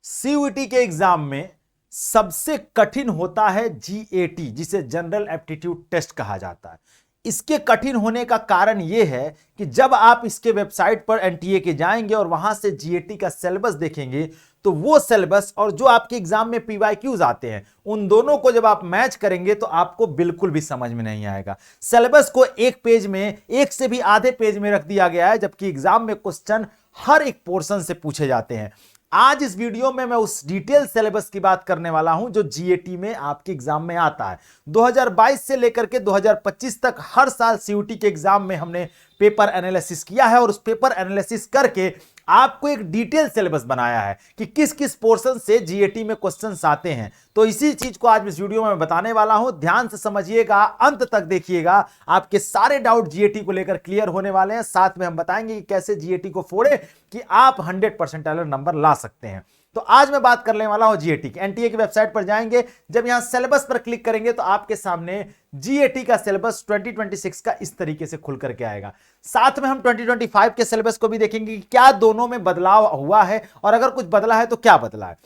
CUET के exam में सबसे कठिन होता है जीएटी, जिसे जनरल एप्टीट्यूड टेस्ट कहा जाता है। इसके कठिन होने का कारण यह है कि जब आप इसके वेबसाइट पर एनटीए के जाएंगे और वहां से जीएटी का सिलेबस देखेंगे तो वो सिलेबस और जो आपके एग्जाम में पीवाईक्यूज आते हैं उन दोनों को जब आप मैच करेंगे तो आपको बिल्कुल भी समझ में नहीं आएगा। सिलेबस को एक पेज में, एक से भी आधे पेज में रख दिया गया है, जबकि एग्जाम में क्वेश्चन हर एक पोर्शन से पूछे जाते हैं। आज इस वीडियो में मैं उस डिटेल सिलेबस की बात करने वाला हूं जो जीएटी में आपके एग्जाम में आता है। 2022 से लेकर के 2025 तक हर साल सीयूटी के एग्जाम में हमने पेपर एनालिसिस किया है और उस पेपर एनालिसिस करके आपको एक डिटेल सिलेबस बनाया है कि किस किस पोर्शन से जीएटी में क्वेश्चंस आते हैं। तो इसी चीज को आज इस वीडियो में बताने वाला हूं, ध्यान से समझिएगा, अंत तक देखिएगा, आपके सारे डाउट जीएटी को लेकर क्लियर होने वाले हैं। साथ में हम बताएंगे कि कैसे जीएटी को फोड़े कि आप 100% नंबर ला सकते हैं। तो आज मैं बात करने वाला हूं जीएटी की। एनटीए की वेबसाइट पर जाएंगे, जब यहां सिलेबस पर क्लिक करेंगे तो आपके सामने जीएटी का सिलेबस 2026 का इस तरीके से खुल करके आएगा। साथ में हम 2025 के सिलेबस को भी देखेंगे कि क्या दोनों में बदलाव हुआ है और अगर कुछ बदला है तो क्या बदला है।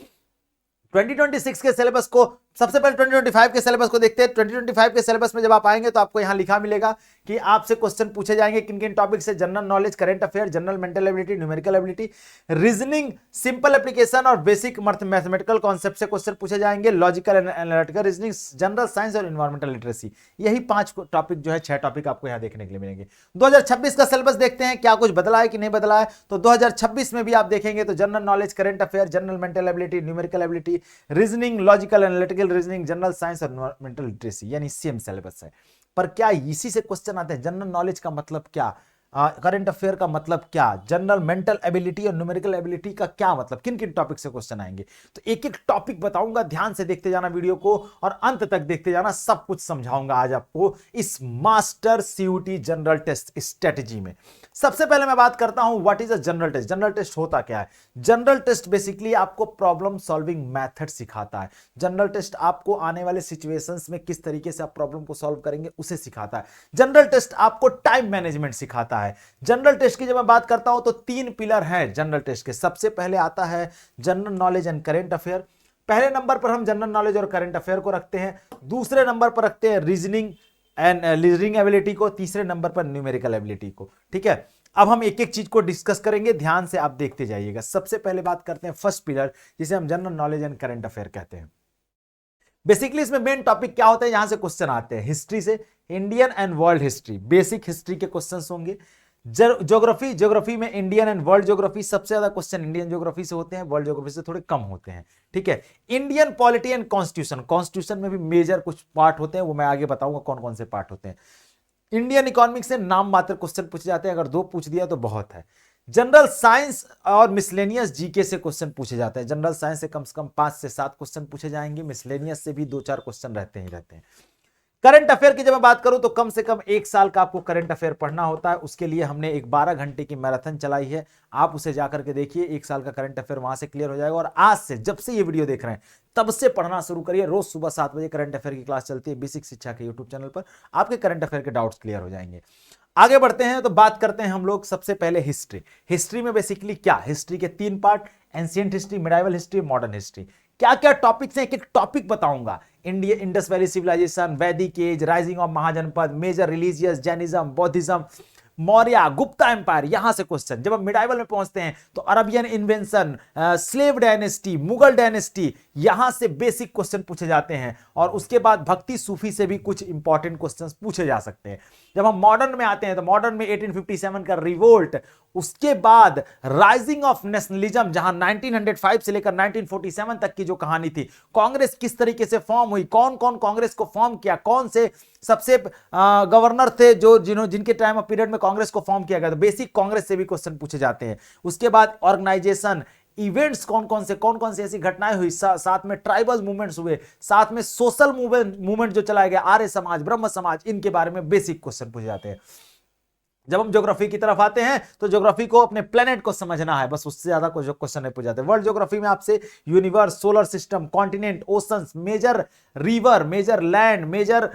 2026 के सिलेबस को, सबसे पहले 2025 के सिलेबस को देखते हैं। 2025 के सिलेबस में जब आप आएंगे तो आपको यहां लिखा मिलेगा कि आपसे क्वेश्चन पूछे जाएंगे किन किन टॉपिक से। General knowledge, current affair, general mental ability, numerical ability, reasoning, simple application और बेसिक मैथमेटिकल कॉन्सेप्ट से क्वेश्चन पूछे जाएंगे। Logical and analytical reasoning, general science और एनवायरमेंटल लिटरेसी। यही 5 टॉपिक जो है, 6 टॉपिक आपको यहां देखने के लिए मिलेंगे। 2026 का सिलेबस देखते हैं क्या कुछ बदला है कि नहीं बदला है। तो 2026 में भी आप देखेंगे तो general knowledge, current affair, general mental ability, numerical ability, reasoning, logical analytical reasoning, general science और एनवायरमेंटल लिटरेसी, यानी सेम सिलेबस है। पर क्या इसी से क्वेश्चन आते हैं? जनरल नॉलेज का मतलब क्या, करंट अफेयर का मतलब क्या, जनरल मेंटल एबिलिटी और न्यूमेरिकल एबिलिटी का क्या मतलब, किन किन टॉपिक से क्वेश्चन आएंगे। तो एक एक टॉपिक बताऊंगा, ध्यान से देखते जाना वीडियो को और अंत तक देखते जाना, सब कुछ समझाऊंगा आज आपको इस master CUET general test strategy में। सबसे पहले मैं बात करता हूं what is a general test. General test होता क्या है? जनरल टेस्ट बेसिकली आपको प्रॉब्लम सॉल्विंग मेथड सिखाता है। जनरल टेस्ट आपको आने वाले सिचुएशंस में किस तरीके से आप प्रॉब्लम को सॉल्व करेंगे उसे सिखाता है। जनरल टेस्ट आपको टाइम मैनेजमेंट सिखाता है। जनरल टेस्ट की जब मैं बात करता हूं तो 3 पिलर हैं जनरल टेस्ट के। सबसे पहले आता है general knowledge and current affair. पहले नंबर पर हम जनरल नॉलेज और करंट अफेयर को रखते हैं, दूसरे नंबर पर रखते हैं रीजनिंग एंड रीजनिंग एबिलिटी को, तीसरे नंबर पर न्यूमेरिकल एबिलिटी को। ठीक है, अब हम एक एक चीज को डिस्कस करेंगे, ध्यान से आप देखते जाइएगा। सबसे पहले बात करते हैं फर्स्ट पिलर, जिसे हम general knowledge and current affair कहते हैं। बेसिकली इसमें मेन टॉपिक क्या होता है, यहां से क्वेश्चन आते हैं हिस्ट्री से, Indian and world history, basic history के क्वेश्चंस होंगे। ज्योग्राफी, ज्योग्राफी में इंडियन एंड वर्ल्ड ज्योग्राफी, सबसे ज्यादा क्वेश्चन इंडियन ज्योग्राफी से होते हैं, वर्ल्ड ज्योग्राफी से थोड़े कम होते हैं। ठीक है, Indian polity and constitution, constitution में भी मेजर कुछ पार्ट होते हैं, वो मैं आगे बताऊंगा कौन कौन से पार्ट होते हैं। इंडियन इकोनॉमिक्स से नाम मात्र क्वेश्चन पूछे जाते हैं, अगर 2 पूछ दिया तो बहुत है। जनरल साइंस और मिसलेनियस जीके से क्वेश्चन पूछे जाते हैं। जनरल साइंस से कम 5 से 7 क्वेश्चन पूछे जाएंगे, मिसलेनियस से भी 2-4 क्वेश्चन रहते ही रहते हैं। करंट अफेयर की जब मैं बात करूं तो कम से कम 1 साल का आपको करंट अफेयर पढ़ना होता है। उसके लिए हमने एक 12 घंटे की मैराथन चलाई है, आप उसे जाकर के देखिए, 1 साल का करंट अफेयर वहां से क्लियर हो जाएगा। और आज से, जब से ये वीडियो देख रहे हैं तब से पढ़ना शुरू करिए। रोज सुबह 7 बजे करंट अफेयर की क्लास चलती है बेसिक शिक्षा के यूट्यूब चैनल पर, आपके करंट अफेयर के डाउट्स क्लियर हो जाएंगे। आगे बढ़ते हैं तो बात करते हैं हम लोग सबसे पहले हिस्ट्री। हिस्ट्री में बेसिकली क्या, हिस्ट्री के 3 part, ancient history, medieval history, modern history. क्या क्या टॉपिक्स हैं, एक एक टॉपिक बताऊंगा। इंडिया, इंडस वैली सिविलाइजेशन, वैदिक age, rising of Mahajanapada, major religious, Jainism, Buddhism, Maurya, Gupta empire, यहां से क्वेश्चन। जब हम मिडाइवल में पहुंचते हैं तो Arabian invention, slave dynasty, Mughal dynasty, यहां से बेसिक क्वेश्चन पूछे जाते हैं। और उसके बाद भक्ति सूफी से भी कुछ इंपॉर्टेंट क्वेश्चंस पूछे जा सकते हैं। जब हम मॉडर्न में आते हैं तो मॉडर्न में 1857 का रिवोल्ट, उसके बाद राइजिंग ऑफ नेशनलिज्म, जहां 1905 से लेकर 1947 तक की जो कहानी थी, कांग्रेस किस तरीके से फॉर्म हुई, कौन कौन कांग्रेस को फॉर्म किया, कौन से सबसे गवर्नर थे जो जिनके टाइम ऑफ पीरियड में कांग्रेस को फॉर्म किया गया, तो बेसिक कांग्रेस से भी क्वेश्चन पूछे जाते हैं। उसके बाद ऑर्गेनाइजेशन, इवेंट्स कौन कौन से ऐसी घटनाएं हुई, साथ में ट्राइबल मूवमेंट्स हुए, साथ में सोशल मूवमेंट जो चलाया गया, आर्य समाज, ब्रह्म समाज, इनके बारे में बेसिक क्वेश्चन पूछे जाते हैं। जब हम ज्योग्राफी की तरफ आते हैं तो ज्योग्राफी को अपने प्लेनेट को समझना है, बस उससे ज्यादा कोई क्वेश्चन नहीं पूछाते। वर्ल्ड ज्योग्राफी में आपसे universe, solar system, continent, oceans, major river, major land, major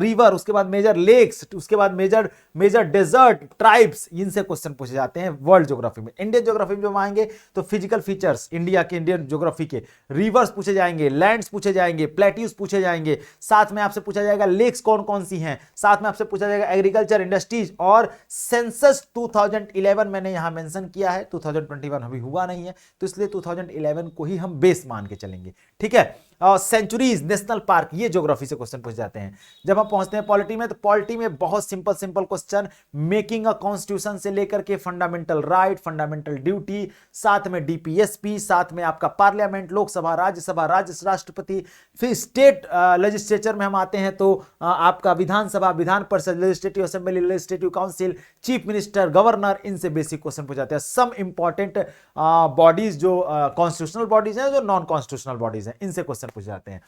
river, उसके बाद मेजर लेक्स, उसके बाद मेजर डेजर्ट, ट्राइब्स, इनसे क्वेश्चन पूछे जाते हैं वर्ल्ड ज्योग्राफी में। इंडियन ज्योग्राफी में जब आएंगे तो फिजिकल फीचर्स इंडिया के, इंडियन ज्योग्राफी के, रिवर्स पूछे जाएंगे, लैंड्स पूछे जाएंगे, प्लेट्यूज पूछे जाएंगे, साथ में आपसे पूछा जाएगा लेक्स कौन कौन सी हैं, साथ में आपसे पूछा जाएगा एग्रीकल्चर, इंडस्ट्रीज और सेंसस 2011 मैंने यहां मेंशन किया है, 2021 अभी हुआ नहीं है तो इसलिए 2011 को ही हम बेस मान के चलेंगे, ठीक है। और सेंचुरीज, नेशनल पार्क, ये ज्योग्राफी से क्वेश्चन पूछ जाते हैं। जब हम पहुंचते हैं पॉलिटी में तो पॉलिटी में बहुत simple question, making a constitution से लेकर के फंडामेंटल राइट, फंडामेंटल ड्यूटी, साथ में डीपीएसपी, साथ में आपका पार्लियामेंट, लोकसभा, राज्यसभा, राष्ट्रपति, फिर स्टेट लेजिस्लेचर में हम आते हैं तो आपका विधानसभा, Vidhan Parishad, legislative assembly, legislative council, chief minister, governor, इनसे बेसिक क्वेश्चन पूछ जाते हैं। सम इंपॉर्टेंट बॉडीज जो कॉन्स्टिट्यूशनल बॉडीज हैं, जो नॉन कॉन्स्टिट्यूशनल बॉडीज हैं, इनसे क्वेश्चन पूछ जाते हैं।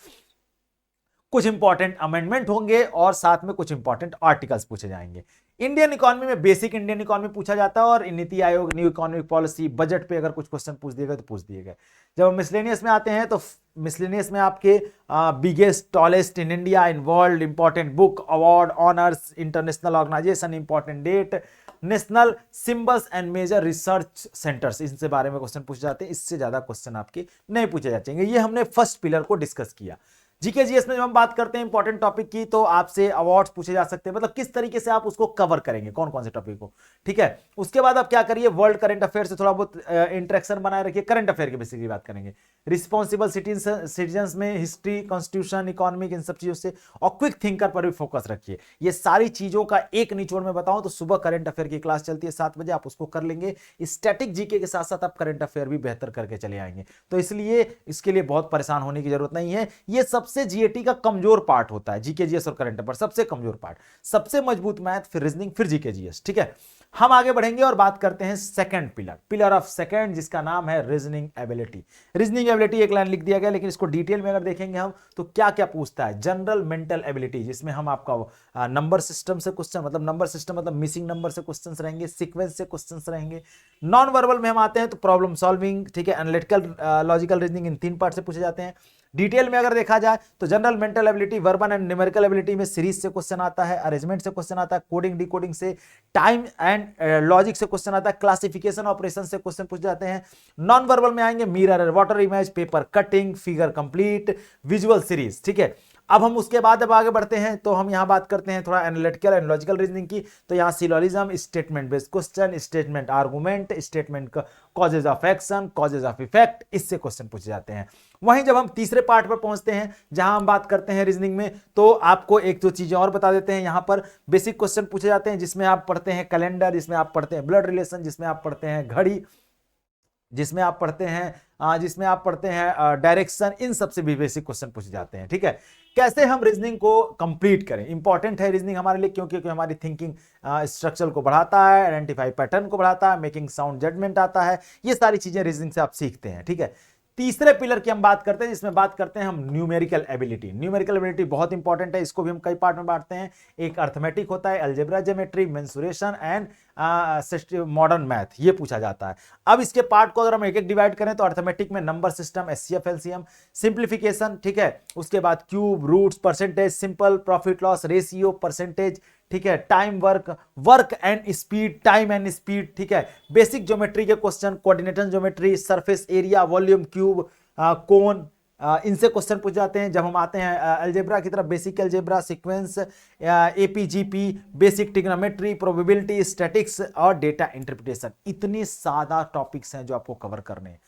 कुछ इंपॉर्टेंट अमेंडमेंट होंगे और साथ में कुछ इंपॉर्टेंट आर्टिकल्स पूछे जाएंगे। इंडियन इकोनॉमी में बेसिक इंडियन इकोनॉमी पूछा जाता है और NITI Aayog, new economic policy, budget पे अगर कुछ क्वेश्चन पूछ दिए गए तो पूछ दिए गए। जब हम मिसलेनियस में आते हैं तो मिसलेनियस में आपके biggest, tallest in India, in world, important book, award, honours, international organisation, important date, national symbols and major research centres, इनसे बारे में क्वेश्चन पूछे जाते हैं। इससे ज्यादा क्वेश्चन आपके नहीं पूछे जाएंगे। ये हमने फर्स्ट पिलर को डिस्कस किया। जीके जीएस में जब हम बात करते हैं इंपॉर्टेंट टॉपिक की तो आपसे अवार्ड्स पूछे जा सकते हैं, मतलब किस तरीके से आप उसको कवर करेंगे, कौन कौन से टॉपिक को, ठीक है। उसके बाद आप क्या करिए, वर्ल्ड करंट अफेयर से थोड़ा बहुत इंटरेक्शन बनाए रखिए, करंट अफेयर की बेसिकली बात करेंगे। रिस्पॉन्सिबल सिटीजन में हिस्ट्री, कॉन्स्टिट्यूशन, इकोनॉमिक, इन सब चीजों से, और क्विक थिंकर पर भी फोकस रखिए। ये सारी चीजों का एक निचोड़ में बताऊं तो सुबह करंट अफेयर की क्लास चलती है 7 बजे, आप उसको कर लेंगे। स्टैटिक जीके के साथ साथ आप करंट अफेयर भी बेहतर करके चले आएंगे, तो इसलिए इसके लिए बहुत परेशान होने की जरूरत नहीं है। ये सबसे जीएटी का कमजोर पार्ट होता है, जीके जीएस और करंट अफेयर सबसे कमजोर पार्ट, सबसे मजबूत मैथ, फिर रीजनिंग, फिर जीके जीएस, ठीक है। हम आगे बढ़ेंगे और बात करते हैं second pillar, pillar of second, जिसका नाम है रीजनिंग एबिलिटी। रीजनिंग एबिलिटी एक लाइन लिख दिया गया, लेकिन इसको डिटेल में अगर देखेंगे हम तो क्या क्या पूछता है। जनरल मेंटल एबिलिटी, जिसमें हम आपका नंबर सिस्टम से क्वेश्चन, मतलब नंबर सिस्टम मतलब मिसिंग नंबर से क्वेश्चंस रहेंगे, सीक्वेंस से क्वेश्चंस रहेंगे। नॉन वर्बल में हम आते हैं तो प्रॉब्लम सॉल्विंग, ठीक है, एनालिटिकल, लॉजिकल रीजनिंग, इन 3 पार्ट से पूछे जाते हैं। डिटेल में अगर देखा जाए तो general mental ability, verbal and numerical ability में सीरीज से क्वेश्चन आता है, अरेंजमेंट से क्वेश्चन आता है, कोडिंग डिकोडिंग से, टाइम एंड लॉजिक से क्वेश्चन आता है, क्लासिफिकेशन ऑपरेशन से क्वेश्चन पूछ जाते हैं। नॉन वर्बल में आएंगे mirror, water image, paper cutting, figure complete, visual series, ठीक है। अब हम उसके बाद अब आगे बढ़ते हैं तो हम यहां बात करते हैं थोड़ा एनालिटिकल एंड लॉजिकल रीजनिंग की। तो यहां syllogism, statement based question, statement argument, statement causes of action, causes of effect, इससे क्वेश्चन पूछे जाते हैं। वहीं जब हम तीसरे पार्ट पर पहुंचते हैं जहां हम बात करते हैं रीजनिंग में, तो आपको एक दो चीजें और बता देते हैं। यहां पर बेसिक क्वेश्चन पूछे जाते हैं जिसमें आप पढ़ते हैं कैलेंडर, जिसमें आप पढ़ते हैं ब्लड रिलेशन, जिसमें आप पढ़ते हैं घड़ी, जिसमें आप पढ़ते हैं डायरेक्शन, इन सबसे भी बेसिक क्वेश्चन पूछे जाते हैं, ठीक है। कैसे हम रीजनिंग को कंप्लीट करें, इंपॉर्टेंट है रीजनिंग हमारे लिए, क्योंकि हमारी थिंकिंग स्ट्रक्चर को बढ़ाता है, आइडेंटिफाई पैटर्न को बढ़ाता है, मेकिंग साउंड जजमेंट आता है, ये सारी चीजें रीजनिंग से आप सीखते हैं, ठीक है। तीसरे पिलर की हम बात करते हैं जिसमें बात करते हैं हम न्यूमेरिकल एबिलिटी। न्यूमेरिकल एबिलिटी बहुत इंपॉर्टेंट है, इसको भी हम कई पार्ट में बांटते हैं। एक अर्थमेटिक होता है, algebra, geometry, mensuration and modern math, ये पूछा जाता है। अब इसके पार्ट को अगर हम एक एक डिवाइड करें तो अर्थमेटिक में number system, HCF, LCM, simplification, ठीक है, उसके बाद cube, roots, percentage, simple, profit loss ratio, percentage, ठीक है, time, work and speed, time and speed, ठीक है। बेसिक ज्योमेट्री के question, coordination geometry, surface area, volume, cube, cone, इनसे क्वेश्चन पूछ जाते हैं। जब हम आते हैं अलजेब्रा की तरफ, basic algebra, sequence, AP GP, basic trigonometry, probability, statics और डेटा इंटरप्रिटेशन, इतने सादा टॉपिक्स हैं जो आपको कवर करने हैं।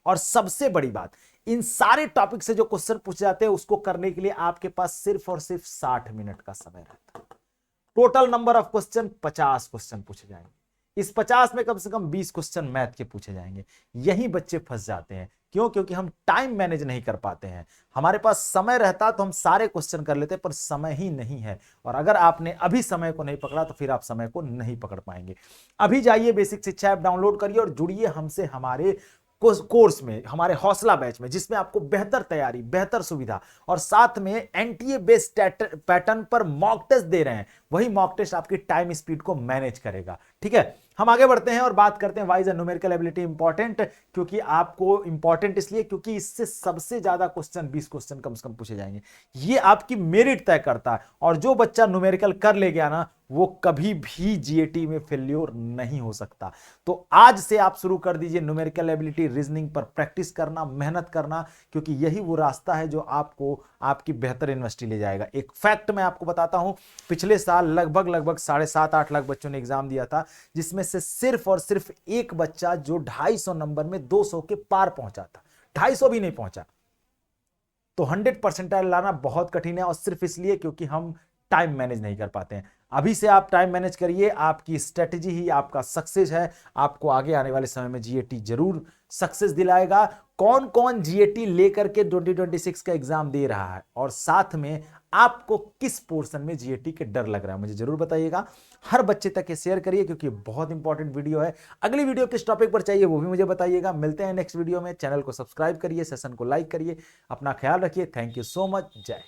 और सबसे बड़ी बात, इन सारे टॉपिक से जो क्वेश्चन पूछे जाते हैं उसको करने के लिए आपके पास सिर्फ और सिर्फ 60 मिनट का समय रहता है। Total number of question 50 question पूछे जाएंगे। इस 50 में कम से कम 20 क्वेश्चन मैथ के पूछे जाएंगे। यही बच्चे फंस जाते हैं, क्यों? क्योंकि हम टाइम मैनेज नहीं कर पाते हैं। हमारे पास समय रहता तो हम सारे क्वेश्चन कर लेते, पर समय ही नहीं है। और अगर आपने अभी समय को नहीं पकड़ा तो फिर आप समय को नहीं पकड़ पाएंगे। अभी जाइए बेसिक शिक्षा ऐप डाउनलोड करिए और जुड़िए हमसे हमारे कोर्स में, हमारे हौसला बैच में, जिसमें आपको बेहतर तैयारी, बेहतर सुविधा और साथ में एनटीए बेस्ड पैटर्न पर मॉक टेस्ट दे रहे हैं। वही मॉक टेस्ट आपकी टाइम स्पीड को मैनेज करेगा। ठीक है, हम आगे बढ़ते हैं और बात करते हैं why is numerical ability important. क्योंकि आपको इंपॉर्टेंट इसलिए क्योंकि इससे सबसे ज्यादा क्वेश्चन, 20 क्वेश्चन कम से कम पूछे जाएंगे। ये आपकी मेरिट तय करता है, और जो बच्चा न्यूमेरिकल कर ले गया ना, वो कभी भी जीएटी में फेल्योर नहीं हो सकता। तो आज से आप शुरू कर दीजिए न्यूमेरिकल एबिलिटी रीजनिंग पर प्रैक्टिस करना, मेहनत करना, क्योंकि यही वो रास्ता है जो आपको आपकी बेहतर यूनिवर्सिटी ले जाएगा। एक फैक्ट मैं आपको बताता हूं, पिछले साल लगभग 7.5-8 लाख बच्चों ने एग्जाम दिया था, जिसमें से सिर्फ और सिर्फ एक बच्चा जो 250 नंबर में 200 के पार पहुंचा था, 250 भी नहीं पहुंचा। तो 100 परसेंटाइल लाना बहुत कठिन है, और सिर्फ इसलिए क्योंकि हम टाइम मैनेज नहीं कर पाते हैं। अभी से आप टाइम मैनेज करिए, आपकी स्ट्रेटेजी ही आपका सक्सेस है। आपको आगे आने वाले समय में जीएटी जरूर सक्सेस दिलाएगा। कौन कौन जीएटी लेकर के 2026 का एग्जाम दे रहा है, और साथ में आपको किस पोर्शन में जीएटी के डर लग रहा है, मुझे जरूर बताइएगा। हर बच्चे तक ये शेयर करिए, क्योंकि बहुत इंपॉर्टेंट वीडियो है। अगली वीडियो किस टॉपिक पर चाहिए वो भी मुझे बताइएगा। मिलते हैं नेक्स्ट वीडियो में। चैनल को सब्सक्राइब करिए, सेशन को लाइक करिए, अपना ख्याल रखिए। Thank you so much. जय